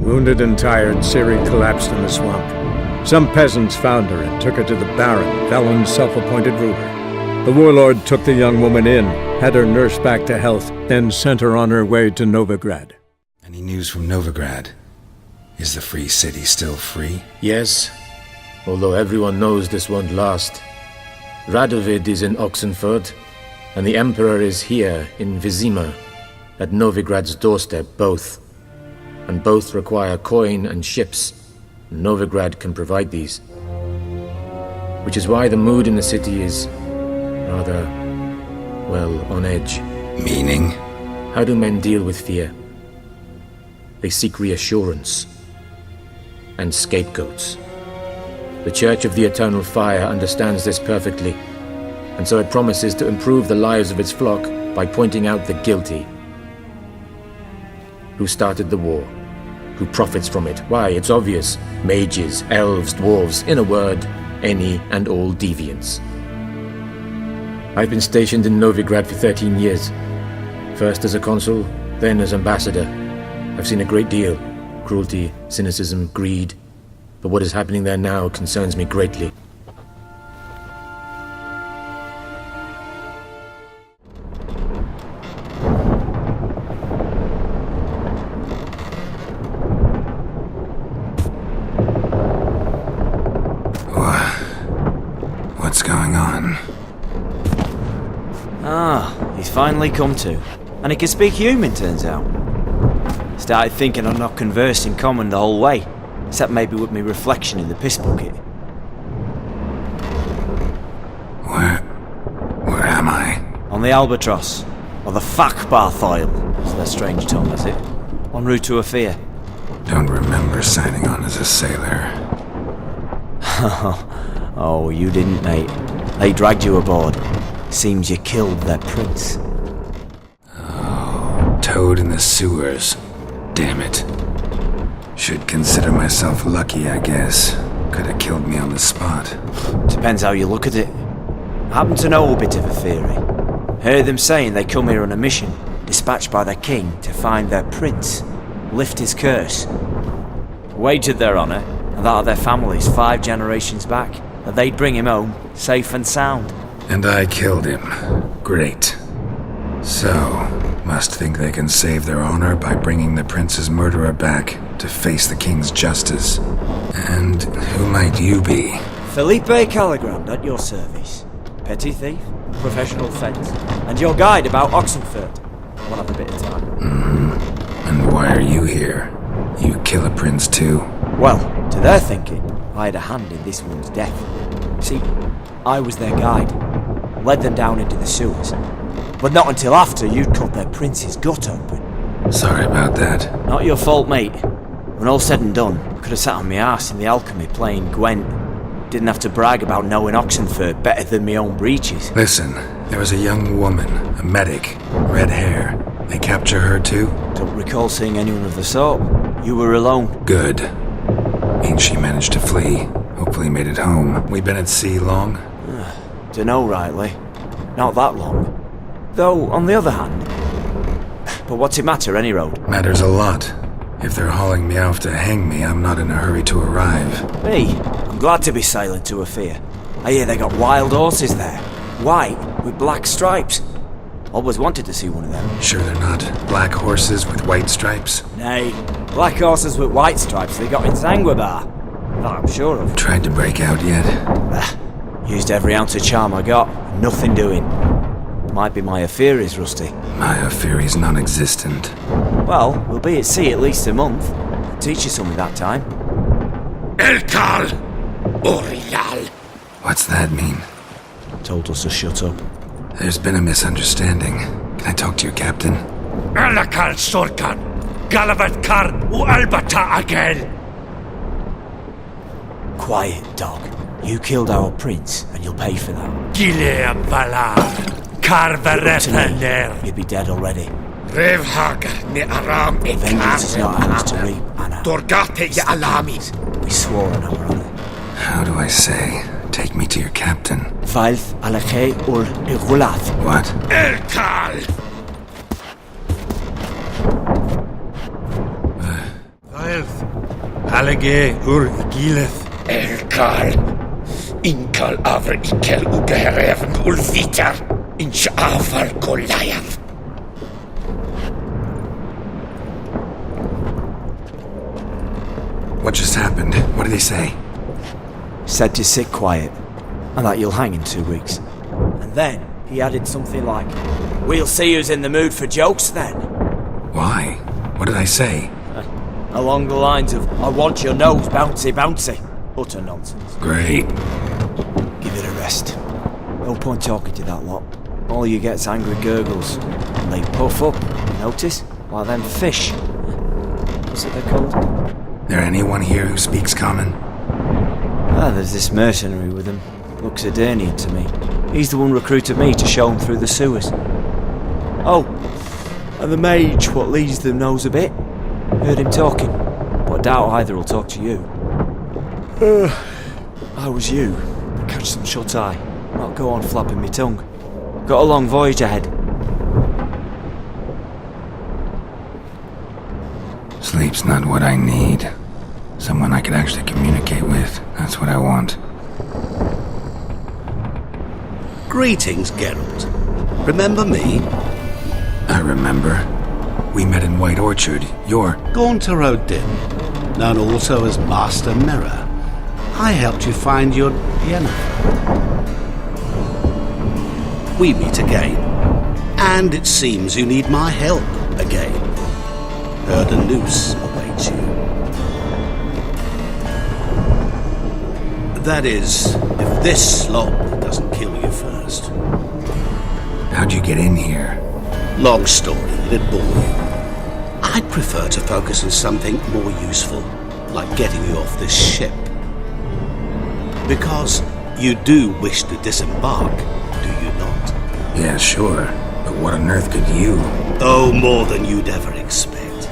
Wounded and tired, Ciri collapsed in the swamp. Some peasants found her and took her to the Baron, Valen's self-appointed ruler. The warlord took the young woman in, had her nursed back to health, then sent her on her way to Novigrad. Any news from Novigrad? Is the free city still free? Yes, although everyone knows this won't last. Radovid is in Oxenford, and the Emperor is here in Vizima, at Novigrad's doorstep, both. And both require coin and ships. Novigrad can provide these. Which is why the mood in the city is rather, well, on edge. Meaning? How do men deal with fear? They seek reassurance and scapegoats. The Church of the Eternal Fire understands this perfectly, and so it promises to improve the lives of its flock by pointing out the guilty. Who started the war? Who profits from it? Why, it's obvious. Mages, elves, dwarves, in a word, any and all deviants. I've been stationed in Novigrad for 13 years. First as a consul, then as ambassador. I've seen a great deal. Cruelty, cynicism, greed. But what is happening there now concerns me greatly. What's going on? He's finally come to. And he can speak human, turns out. Started thinking I'd not conversed in common the whole way, except maybe with me reflection in the piss bucket. Where am I? On the Albatross, or the Fakbarthoil, as their strange tongue has it, en route to Ophir. Don't remember signing on as a sailor. Oh, you didn't, mate. They dragged you aboard. Seems you killed their prince. Oh, toad in the sewers. Damn it. Should consider myself lucky, I guess. Could have killed me on the spot. Depends how you look at it. I happen to know a bit of a theory. Heard them saying they come here on a mission, dispatched by their king to find their prince, lift his curse. Wagered their honour, and that of their families 5 generations back, that they'd bring him home, safe and sound. And I killed him. Great. So, must think they can save their honor by bringing the prince's murderer back to face the king's justice. And who might you be? Felipe Caligrand at your service. Petty thief, professional fence, and your guide about Oxenford. Wanna have a bit of time? And why are you here? You kill a prince too? Well, to their thinking, I had a hand in this one's death. See, I was their guide. Led them down into the sewers. But not until after you'd cut their prince's gut open. Sorry about that. Not your fault, mate. When all said and done, I could have sat on my arse in the alchemy playing Gwent. Didn't have to brag about knowing Oxenford better than my own breeches. Listen, there was a young woman, a medic, red hair. They capture her too? Don't recall seeing anyone of the sort. You were alone. Good. Means she managed to flee. Hopefully made it home. We been at sea long? Dunno rightly. Not that long. Though, on the other hand... But what's it matter, any road? Matters a lot. If they're hauling me off to hang me, I'm not in a hurry to arrive. Me? I'm glad to be sailing to Ophir. I hear they got wild horses there. White, with black stripes. Always wanted to see one of them. Sure they're not black horses with white stripes? Nay, black horses with white stripes they got in Sanguibar. That I'm sure of. Tried to break out yet? Used every ounce of charm I got. Nothing doing. Might be my Ophiri's rusty. My Ophiri's non-existent. Well, we'll be at sea at least a month. I'll teach you something that time. Elkal! Orial! What's that mean? Told us to shut up. There's been a misunderstanding. Can I talk to your captain? Alakal Sorkan! Galavat Kar u Albata Agel! Quiet, dog. You killed our prince, and you'll pay for that. Gileam Valar! Karverefaner! You'd be dead already. Revhag ni Aram Vengeance is not ours to reap, Anna. Dorgate ya Alami! We swore on our honor. How do I say? Take me to your captain. Valth Alakhe ur Igulath. What? Elkal! Aelth. Alege ur igileth. Elkal. Inkal avr ikel ugeherevn ulvitar. Inch afal Goliath. What just happened? What did he say? Said to sit quiet, and that you'll hang in 2 weeks. And then he added something like, "We'll see who's in the mood for jokes then." Why? What did I say? Along the lines of, "I want your nose bouncy bouncy." Utter nonsense. Great. Give it a rest. No point talking to that lot. All you get's angry gurgles. And they puff up, notice? Like them fish. What's it they're called? There anyone here who speaks common? There's this mercenary with him. Looks Adernian to me. He's the one recruited me to show him through the sewers. Oh, and the mage what leads them knows a bit. Heard him talking, but I doubt either will talk to you. I was you. Catch some shut-eye. Not go on flapping me tongue. Got a long voyage ahead. Sleep's not what I need. Someone I could actually communicate with. That's what I want. Greetings, Geralt. Remember me? I remember. We met in White Orchard. You're... Gaunter O'Din, known also as Master Mirror. I helped you find your Yennefer. We meet again. And it seems you need my help again. Heard a noose awaits you. That is, if this slop doesn't kill you first. How'd you get in here? Long story, it'd bore you. I'd prefer to focus on something more useful, like getting you off this ship. Because you do wish to disembark, do you not? Yeah, sure. But what on earth could you? Oh, more than you'd ever expect.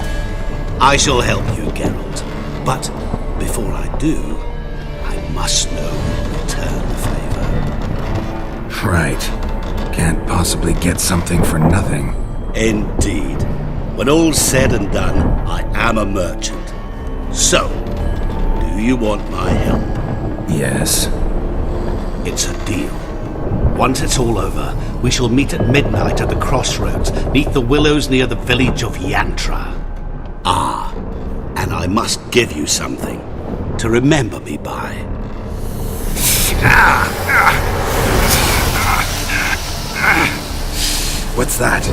I shall help you, Geralt. But before I do, I must know you return the favor. Right. Can't possibly get something for nothing. Indeed. When all's said and done, I am a merchant. So, do you want my help? Yes. It's a deal. Once it's all over, we shall meet at midnight at the crossroads, neath the willows near the village of Yantra. Ah, and I must give you something to remember me by. What's that?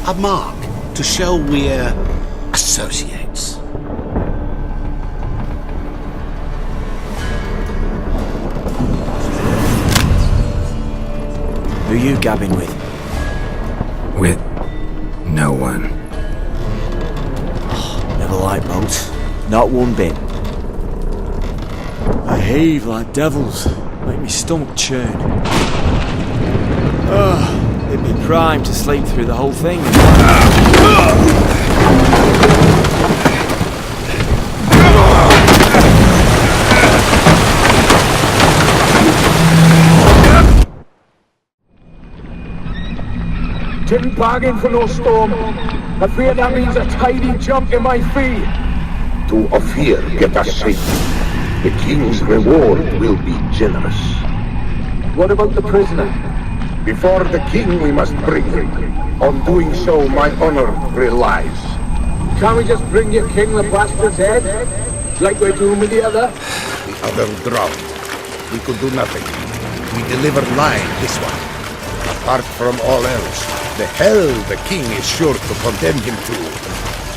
A mark to show we're associates. Who you gabbing with? With no one. Never liked boats. Not one bit. I heave like devils. Make me stomach churn. It'd be prime to sleep through the whole thing. Didn't bargain for no storm. I fear that means a tidy jump in my fee. To Ophir get us safe. The king's reward will be generous. What about the prisoner? Before the king we must bring him. On doing so my honor relies. Can't we just bring your king the bastard's head? Like we're doing with the other? The other drowned. We could do nothing. We deliver lying this one. Apart from all else, the hell the king is sure to condemn him to.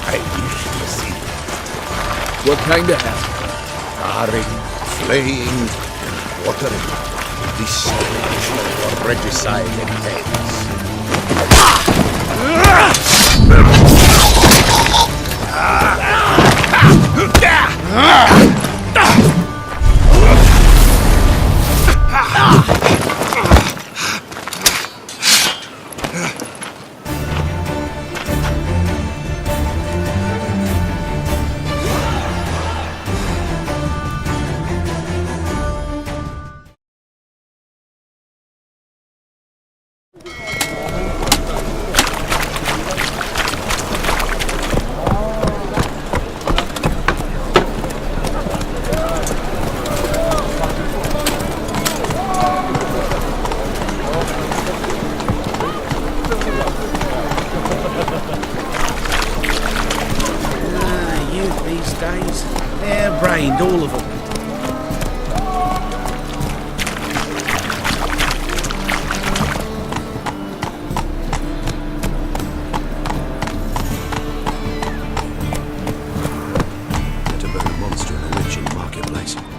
I wish to see. What kind of hell? Tarring, flaying, and watering. Distillation for regicide entails. these days. Hair-brained, all of them.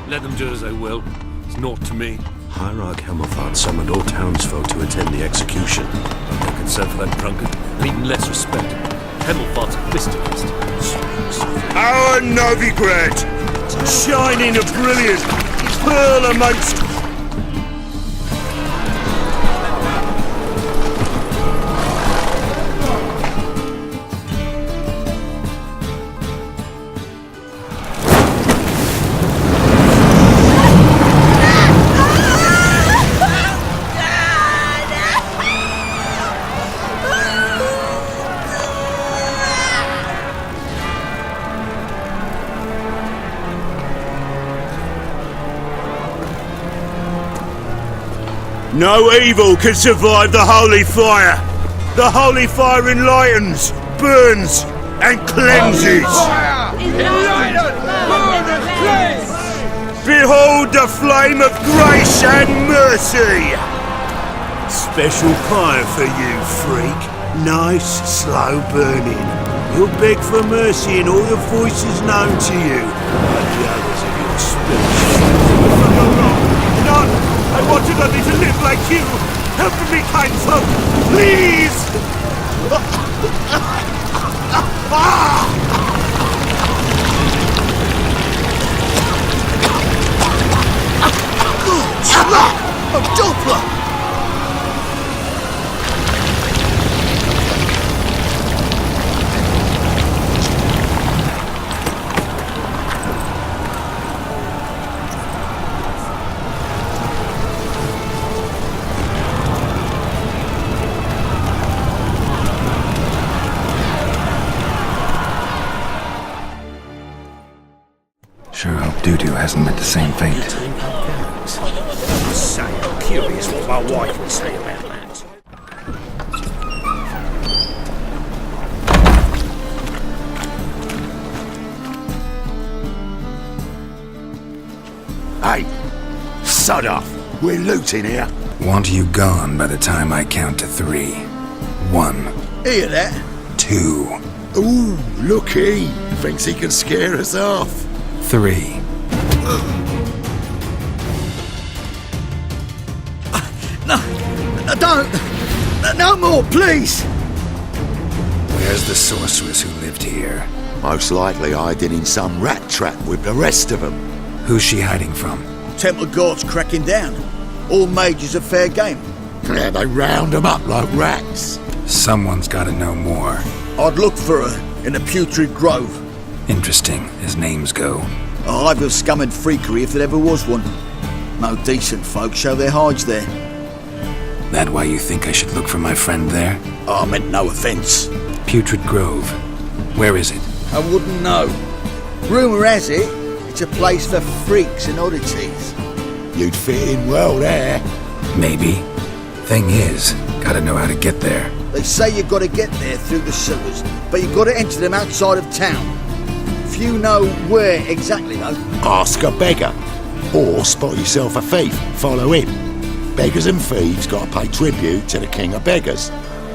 Let them do as they will. It's naught to me. Hierarch Hemelfart summoned all townsfolk to attend the execution. I'm no concern for that drunkard, and even less respect. Hemelfart's a fisticist. Our Novigrad! Shining and brilliant! Pearl amongst... No evil can survive the holy fire. The holy fire enlightens, burns, and cleanses. Behold the flame of grace and mercy. Special fire for you, freak. Nice, slow burning. You'll beg for mercy in all the voices known to you, like the others of your species. None! I wanted only to live like you! Help me, kind folk! Please! A Doppler! Sure hope Dudu hasn't met the same fate. I'm curious what my wife would say about that. Hey, sod off. We're looting here. Want you gone by the time I count to 3. 1. Hear that? 2. Ooh, looky. Thinks he can scare us off. 3. No, don't! No more, please! Where's the sorceress who lived here? Most likely hiding in some rat trap with the rest of them. Who's she hiding from? Temple Guard's cracking down. All mages are fair game. Yeah, they round them up like rats. Someone's gotta know more. I'd look for her in the Putrid Grove. Interesting, as names go. A hive of scum and freakery if there ever was one. No decent folk show their hides there. That why you think I should look for my friend there? I meant no offence. Putrid Grove. Where is it? I wouldn't know. Rumour has it, it's a place for freaks and oddities. You'd fit in well there. Maybe. Thing is, gotta know how to get there. They say you gotta get there through the sewers, but you gotta enter them outside of town. Few know where exactly, though. Ask a beggar. Or spot yourself a thief. Follow him. Beggars and thieves gotta pay tribute to the king of beggars.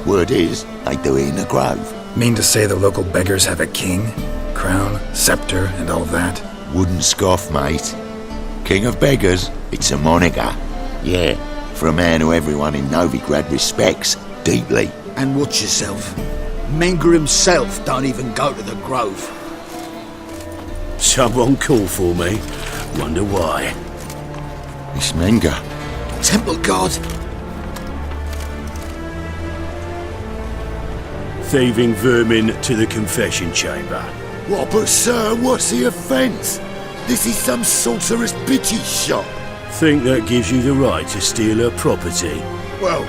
Word is, they do it in the grove. Mean to say the local beggars have a king? Crown, scepter, and all that? Wouldn't scoff, mate. King of beggars, it's a moniker. Yeah, for a man who everyone in Novigrad respects deeply. And watch yourself. Menga himself don't even go to the grove. Someone call for me. Wonder why. It's Menga. Temple Guard. Thieving vermin to the confession chamber. What, but sir, what's the offence? This is some sorcerer's bitch's shop. Think that gives you the right to steal her property? Well,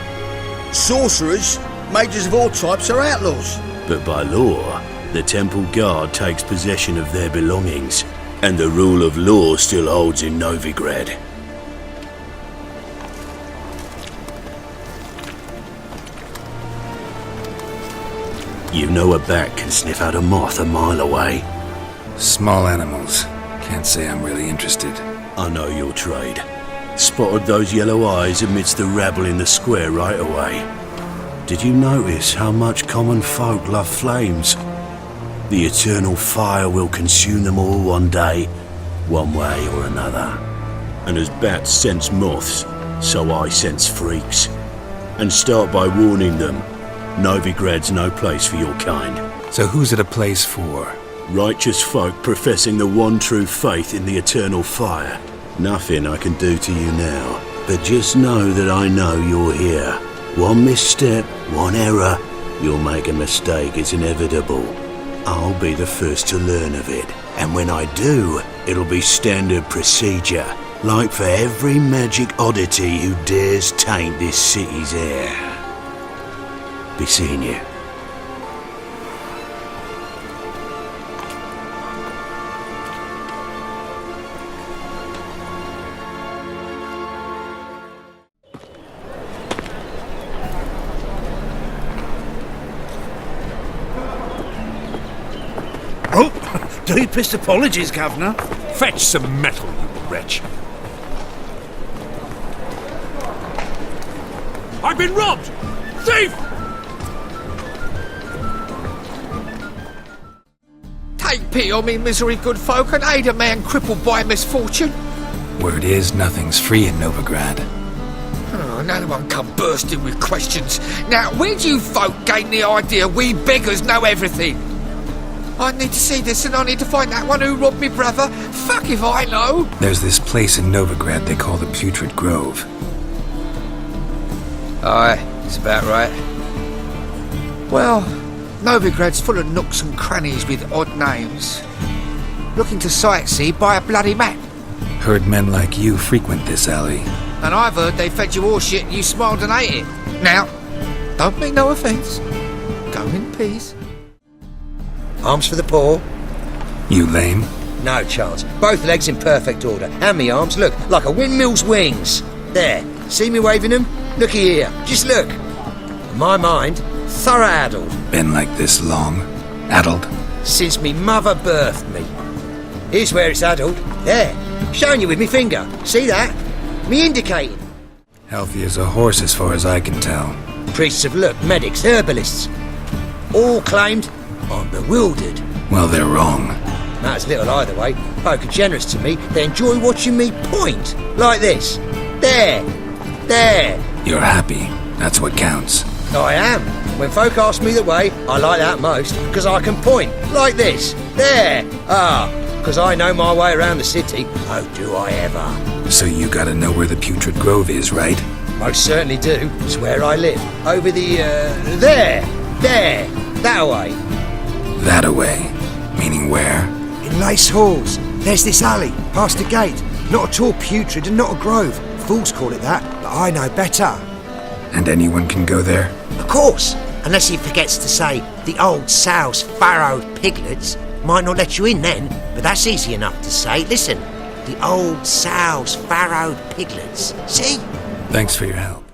sorcerers, mages of all types are outlaws. But by law, the Temple Guard takes possession of their belongings, and the rule of law still holds in Novigrad. You know a bat can sniff out a moth a mile away. Small animals. Can't say I'm really interested. I know your trade. Spotted those yellow eyes amidst the rabble in the square right away. Did you notice how much common folk love flames? The eternal fire will consume them all one day, one way or another. And as bats sense moths, so I sense freaks. And start by warning them, Novigrad's no place for your kind. So who's it a place for? Righteous folk professing the one true faith in the eternal fire. Nothing I can do to you now, but just know that I know you're here. One misstep, one error, you'll make a mistake, it's inevitable. I'll be the first to learn of it, and when I do, it'll be standard procedure, like for every magic oddity who dares taint this city's air. Be seeing you. Oh, deepest apologies, Governor. Fetch some metal, you wretch. I've been robbed! Thief! Take pity on me, misery, good folk, and aid a man crippled by misfortune. Word is, nothing's free in Novigrad. Oh, another one come bursting with questions. Now, where do you folk gain the idea we beggars know everything? I need to see this, and I need to find that one who robbed me brother. Fuck if I know. There's this place in Novigrad they call the Putrid Grove. Aye, it's about right. Well, Novigrad's full of nooks and crannies with odd names. Looking to sightsee, buy a bloody map. Heard men like you frequent this alley. And I've heard they fed you all shit and you smiled and ate it. Now, don't mean no offence. Go in peace. Arms for the poor? You lame? No chance. Both legs in perfect order. And me arms, look, like a windmill's wings. There, see me waving them? Looky here, just look. My mind, thorough addled. Been like this long? Addled? Since me mother birthed me. Here's where it's addled. There, showing you with me finger. See that? Me indicating. Healthy as a horse as far as I can tell. Priests of look, medics, herbalists. All claimed I'm bewildered. Well, they're wrong. Matters little either way. Folk are generous to me. They enjoy watching me point. Like this. There. There. You're happy. That's what counts. I am. When folk ask me the way, I like that most, because I can point. Like this. There. Because I know my way around the city. Oh, do I ever. So you gotta know where the Putrid Grove is, right? Most certainly do. It's where I live. Over the, there. There. That way. That away? Meaning where? In Lace Halls. There's this alley, past the gate. Not at all putrid and not a grove. Fools call it that, but I know better. And anyone can go there? Of course, unless he forgets to say the old sow's farrowed piglets. Might not let you in then, but that's easy enough to say. Listen, the old sow's farrowed piglets. See? Thanks for your help.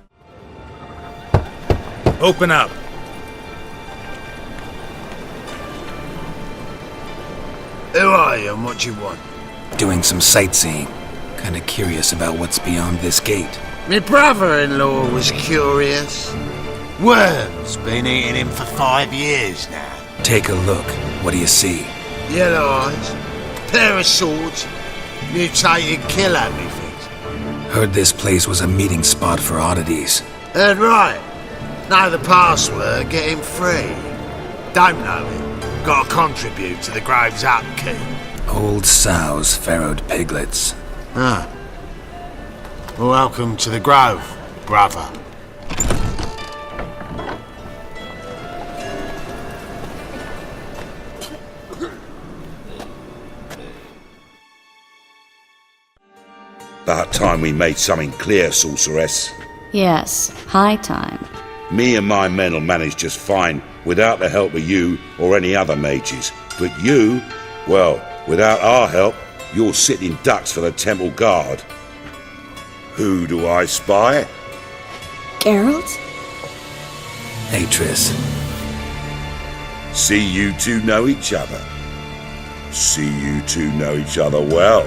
Open up. Who are you and what you want? Doing some sightseeing. Kinda curious about what's beyond this gate. My brother-in-law was curious. Worms been eating him for 5 years now. Take a look. What do you see? Yellow eyes, pair of swords, mutated killer methods. Heard this place was a meeting spot for oddities. Heard right. Know the password, get him free. Don't know it. Gotta contribute to the grove's upkeep. Old sows, farrowed piglets. Ah. Welcome to the grove, brother. About time we made something clear, sorceress. Yes, high time. Me and my men will manage just fine without the help of you or any other mages. But you, well, without our help, you're sitting ducks for the temple guard. Who do I spy? Geralt? Hey, Triss. See you two know each other. See, you two know each other well.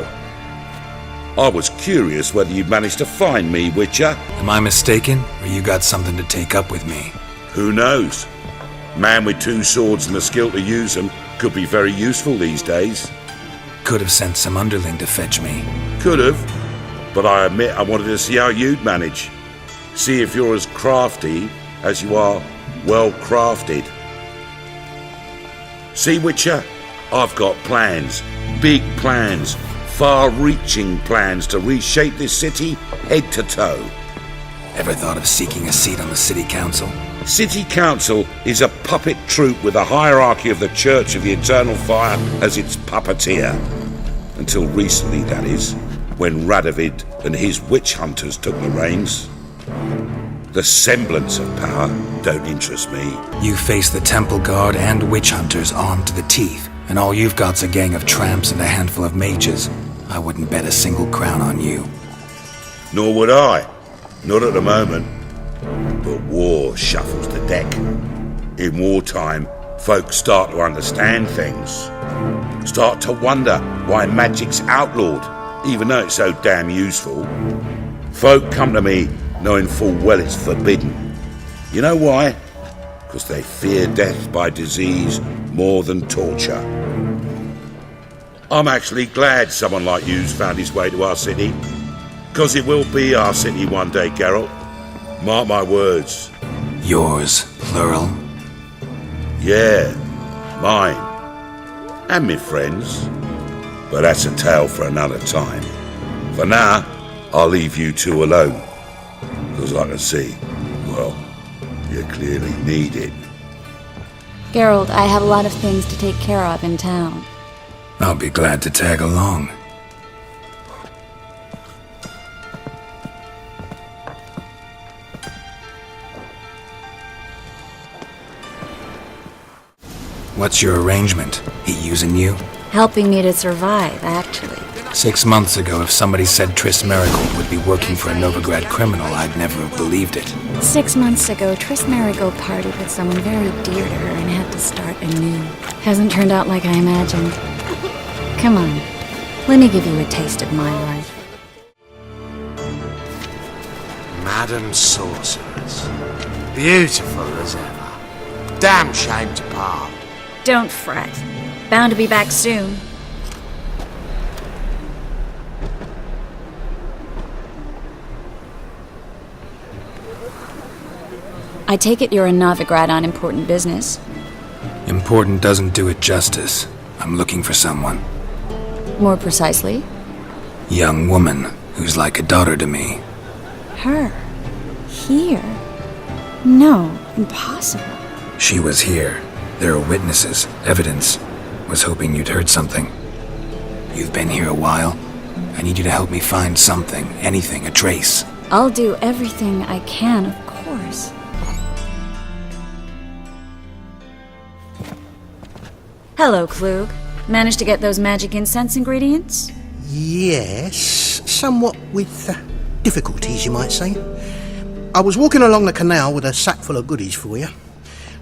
I was curious whether you'd managed to find me, Witcher. Am I mistaken, or you got something to take up with me? Who knows? Man with 2 swords and the skill to use them could be very useful these days. Could have sent some underling to fetch me. Could have, but I admit I wanted to see how you'd manage. See if you're as crafty as you are well crafted. See, Witcher, I've got plans, big plans, far-reaching plans to reshape this city head to toe. Ever thought of seeking a seat on the city council? City council is a puppet troupe with a hierarchy of the Church of the Eternal Fire as its puppeteer. Until recently, that is, when Radovid and his witch hunters took the reins. The semblance of power don't interest me. You face the Temple Guard and witch hunters armed to the teeth, and all you've got's a gang of tramps and a handful of mages. I wouldn't bet a single crown on you. Nor would I. Not at the moment. But war shuffles the deck. In wartime, folks start to understand things. Start to wonder why magic's outlawed, even though it's so damn useful. Folk come to me knowing full well it's forbidden. You know why? Because they fear death by disease more than torture. I'm actually glad someone like you's found his way to our city. Because it will be our city one day, Geralt. Mark my words. Yours, plural? Yeah, mine. And me friends. But that's a tale for another time. For now, I'll leave you two alone. Because I can see, well, you clearly need it. Geralt, I have a lot of things to take care of in town. I'll be glad to tag along. What's your arrangement? He using you? Helping me to survive, actually. 6 months ago, if somebody said Triss Merigold would be working for a Novigrad criminal, I'd never have believed it. 6 months ago, Triss Merigold partied with someone very dear to her and had to start anew. Hasn't turned out like I imagined. Come on, let me give you a taste of my life. Madam Sorceress. Beautiful as ever. Damn shame to part. Don't fret. Bound to be back soon. I take it you're in Novigrad on important business. Important doesn't do it justice. I'm looking for someone. More precisely? Young woman who's like a daughter to me. Her? Here? No, impossible. She was here. There are witnesses, evidence. Was hoping you'd heard something. You've been here a while. I need you to help me find something, anything, a trace. I'll do everything I can, of course. Hello, Klug. Managed to get those magic incense ingredients? Yes, somewhat with difficulties, you might say. I was walking along the canal with a sack full of goodies for you.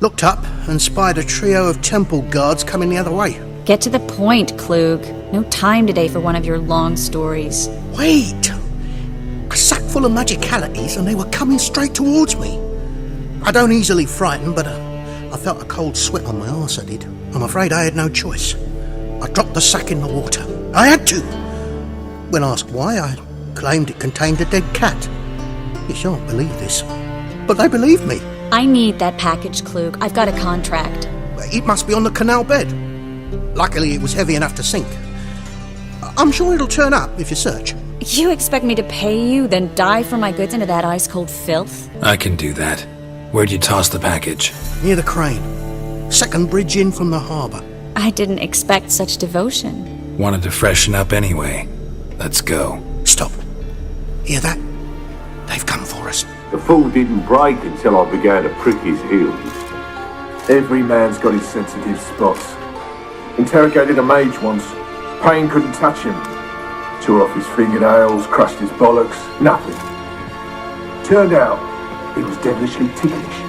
Looked up and spied a trio of temple guards coming the other way. Get to the point, Klug. No time today for one of your long stories. Wait! A sack full of magicalities and they were coming straight towards me. I don't easily frighten, but I felt a cold sweat on my arse, I did. I'm afraid I had no choice. I dropped the sack in the water. I had to! When asked why, I claimed it contained a dead cat. You shan't believe this, but they believed me. I need that package, Klug. I've got a contract. It must be on the canal bed. Luckily, it was heavy enough to sink. I'm sure it'll turn up if you search. You expect me to pay you, then dive for my goods into that ice-cold filth? I can do that. Where'd you toss the package? Near the crane. Second bridge in from the harbour. I didn't expect such devotion. Wanted to freshen up anyway. Let's go. Stop. Hear that? They've come for us. The fool didn't break until I began to prick his heels. Every man's got his sensitive spots. Interrogated a mage once. Pain couldn't touch him. Tore off his fingernails, crushed his bollocks, nothing. Turned out, he was devilishly ticklish.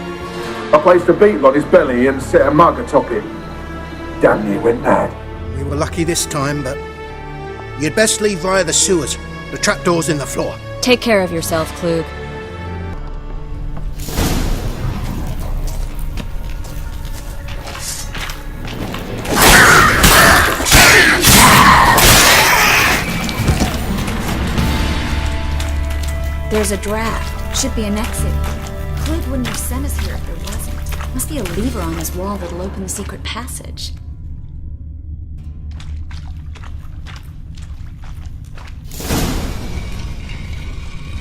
I placed a beetle on his belly and set a mug atop it. Damn near went mad. We were lucky this time, but you'd best leave via the sewers. The trapdoor's in the floor. Take care of yourself, Klug. There's a draft. Should be an exit. Klug wouldn't have sent us here if there wasn't. Must be a lever on this wall that'll open the secret passage.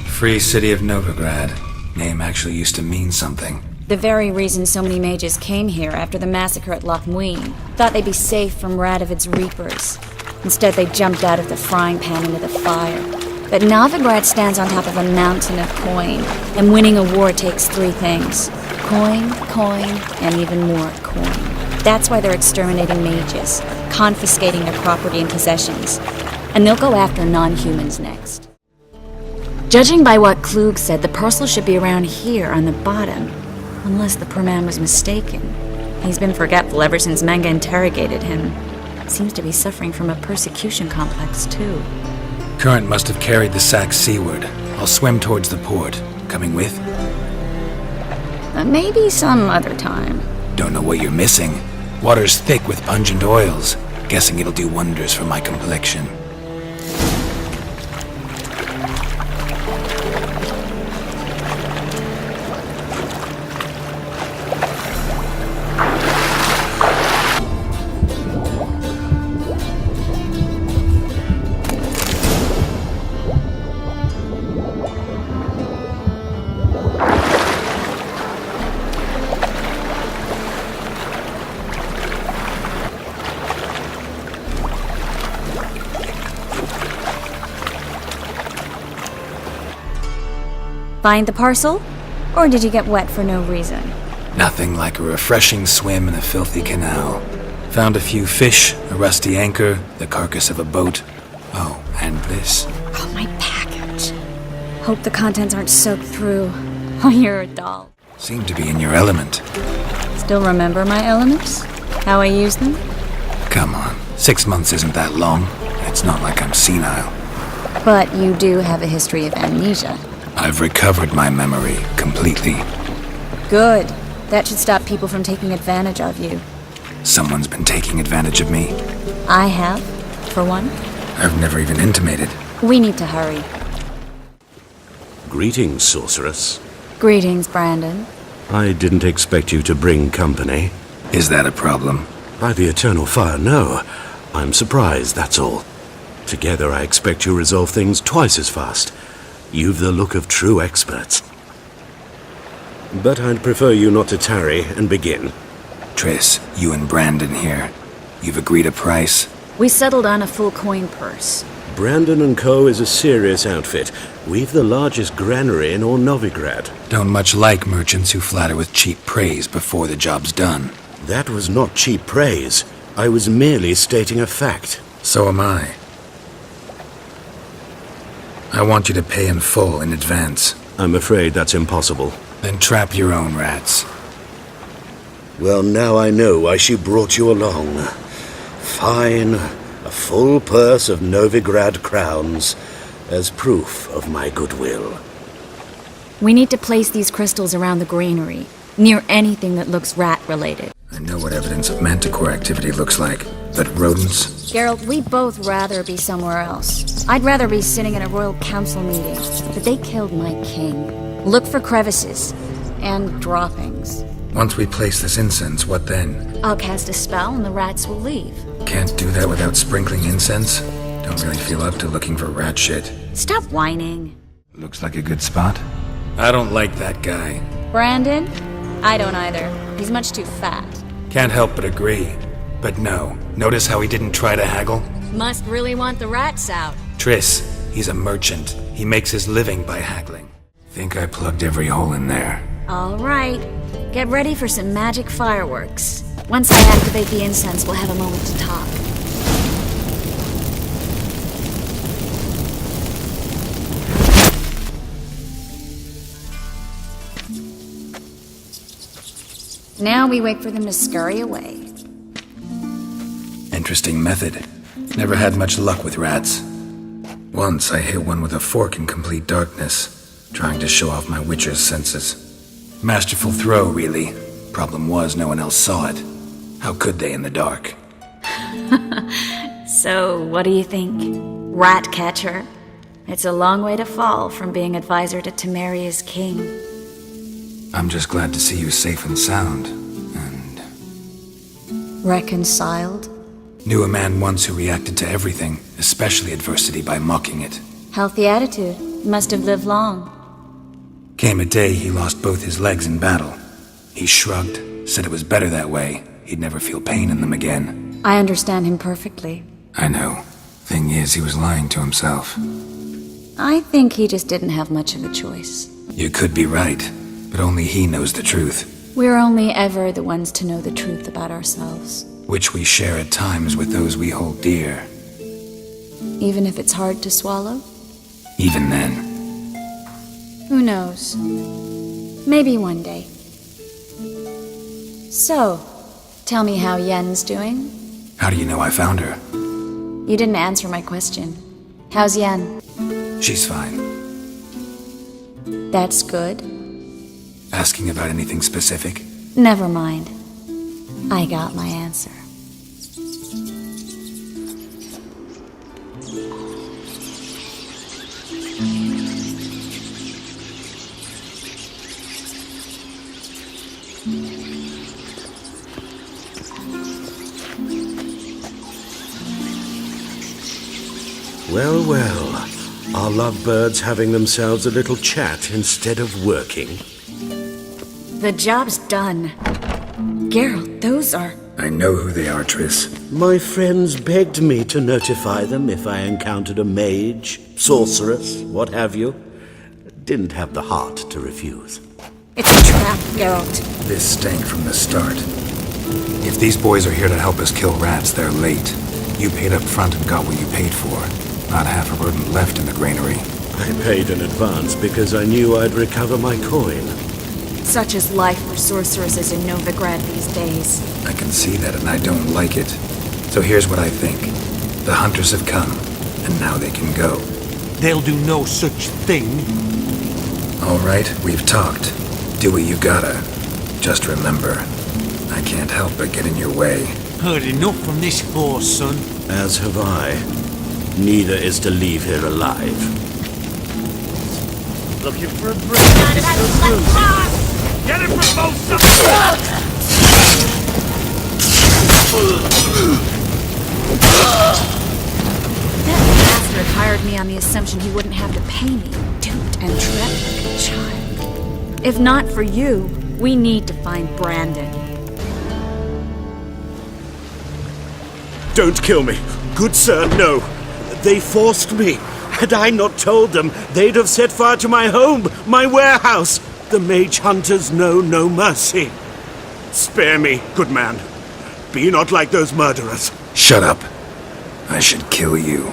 Free City of Novigrad. Name actually used to mean something. The very reason so many mages came here after the massacre at Loch Muin. Thought they'd be safe from Radovid's reapers. Instead, they jumped out of the frying pan into the fire. But Novigrad stands on top of a mountain of coin, and winning a war takes three things. Coin, and even more coin. That's why they're exterminating mages, confiscating their property and possessions. And they'll go after non-humans next. Judging by what Klug said, the parcel should be around here on the bottom. Unless the poor man was mistaken. He's been forgetful ever since Manga interrogated him. Seems to be suffering from a persecution complex, too. Current must have carried the sack seaward. I'll swim towards the port. Coming with? Maybe some other time. Don't know what you're missing. Water's thick with pungent oils. Guessing it'll do wonders for my complexion. Find the parcel? Or did you get wet for no reason? Nothing like a refreshing swim in a filthy canal. Found a few fish, a rusty anchor, the carcass of a boat. Oh, and this. Oh, my package. Hope the contents aren't soaked through. Oh, you're a doll. Seem to be in your element. Still remember my elements? How I use them? Come on, 6 months isn't that long. It's not like I'm senile. But you do have a history of amnesia. I've recovered my memory completely. Good. That should stop people from taking advantage of you. Someone's been taking advantage of me. I have, for one. I've never even intimated. We need to hurry. Greetings, sorceress. Greetings, Brandon. I didn't expect you to bring company. Is that a problem? By the eternal fire, no. I'm surprised, that's all. Together I expect you resolve things twice as fast. You've the look of true experts. But I'd prefer you not to tarry and begin. Triss, you and Brandon here. You've agreed a price? We settled on a full coin purse. Brandon & Co. is a serious outfit. We've the largest granary in all Novigrad. Don't much like merchants who flatter with cheap praise before the job's done. That was not cheap praise. I was merely stating a fact. So am I. I want you to pay in full in advance. I'm afraid that's impossible. Then trap your own rats. Well, now I know why she brought you along. Fine, a full purse of Novigrad crowns as proof of my goodwill. We need to place these crystals around the granary, near anything that looks rat-related. I know what evidence of manticore activity looks like, but rodents? Geralt, we'd both rather be somewhere else. I'd rather be sitting in a royal council meeting, but they killed my king. Look for crevices and droppings. Once we place this incense, what then? I'll cast a spell and the rats will leave. Can't do that without sprinkling incense? Don't really feel up to looking for rat shit. Stop whining. Looks like a good spot. I don't like that guy. Brandon? I don't either. He's much too fat. Can't help but agree. But no, notice how he didn't try to haggle? Must really want the rats out. Triss, he's a merchant. He makes his living by haggling. Think I plugged every hole in there. All right. Get ready for some magic fireworks. Once I activate the incense, we'll have a moment to talk. Now we wait for them to scurry away. And Interesting method. Never had much luck with rats. Once I hit one with a fork in complete darkness, trying to show off my witcher's senses. Masterful throw, really. Problem was, no one else saw it. How could they in the dark? So, what do you think? Rat catcher? It's a long way to fall from being advisor to Temeria's king. I'm just glad to see you safe and sound. Reconciled? Knew a man once who reacted to everything, especially adversity, by mocking it. Healthy attitude. Must have lived long. Came a day he lost both his legs in battle. He shrugged, said it was better that way. He'd never feel pain in them again. I understand him perfectly. I know. Thing is, he was lying to himself. I think he just didn't have much of a choice. You could be right, but only he knows the truth. We're only ever the ones to know the truth about ourselves. Which we share at times with those we hold dear. Even if it's hard to swallow? Even then. Who knows? Maybe one day. So, tell me how Yen's doing? How do you know I found her? You didn't answer my question. How's Yen? She's fine. That's good. Asking about anything specific? Never mind. I got my answer. Well, well. Are lovebirds having themselves a little chat instead of working? The job's done. Geralt, those are... I know who they are, Triss. My friends begged me to notify them if I encountered a mage, sorceress, what have you. Didn't have the heart to refuse. It's a trap, Geralt. This stank from the start. If these boys are here to help us kill rats, they're late. You paid up front and got what you paid for. Not half a rodent left in the granary. I paid in advance because I knew I'd recover my coin. Such is life for sorceresses in Novigrad these days. I can see that, and I don't like it. So here's what I think. The hunters have come, and now they can go. They'll do no such thing. All right, we've talked. Do what you gotta. Just remember, I can't help but get in your way. Heard enough from this horse, son. As have I. Neither is to leave here alive. Looking for a break. Get it from both sides! That bastard hired me on the assumption he wouldn't have to pay me, duped and trapped like a child. If not for you, we need to find Brandon. Don't kill me. Good sir, no. They forced me. Had I not told them, they'd have set fire to my home, my warehouse. The mage hunters know no mercy. Spare me, good man. Be not like those murderers. Shut up. I should kill you.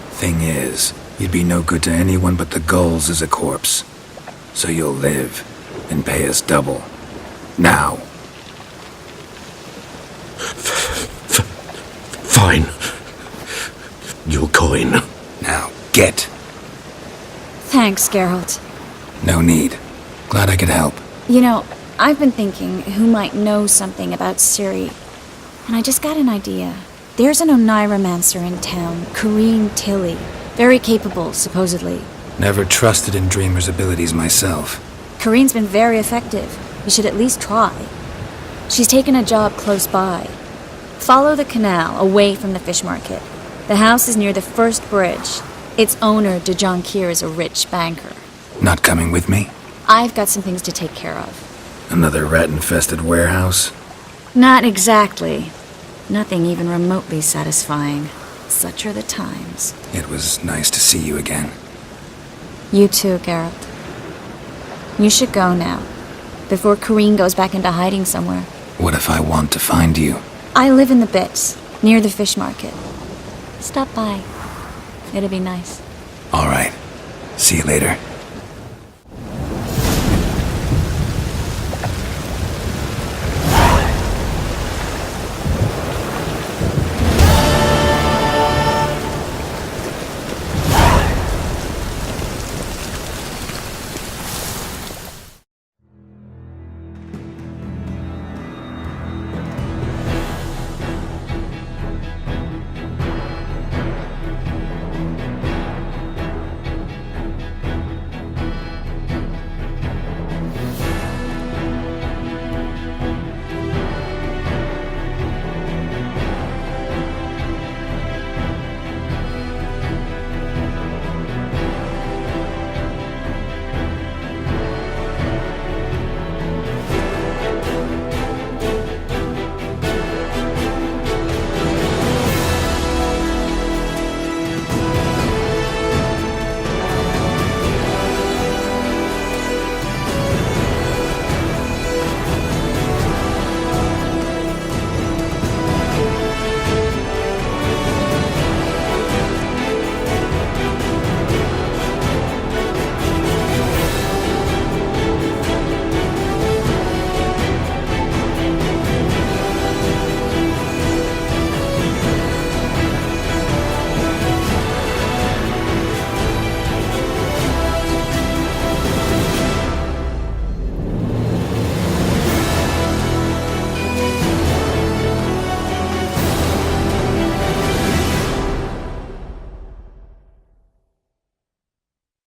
Thing is, you'd be no good to anyone but the gulls as a corpse. So you'll live and pay us double. Now. Fine. Your coin. Now, get. Thanks, Geralt. No need. Glad I could help. You know, I've been thinking who might know something about Ciri, and I just got an idea. There's an Oneiromancer in town, Corrine Tilly. Very capable, supposedly. Never trusted in Dreamer's abilities myself. Corrine's been very effective. You should at least try. She's taken a job close by. Follow the canal, away from the fish market. The house is near the first bridge. Its owner, de Jonquier, is a rich banker. Not coming with me? I've got some things to take care of. Another rat-infested warehouse? Not exactly. Nothing even remotely satisfying. Such are the times. It was nice to see you again. You too, Geralt. You should go now, before Corrine goes back into hiding somewhere. What if I want to find you? I live in the Bits, near the fish market. Stop by. It'll be nice. All right. See you later.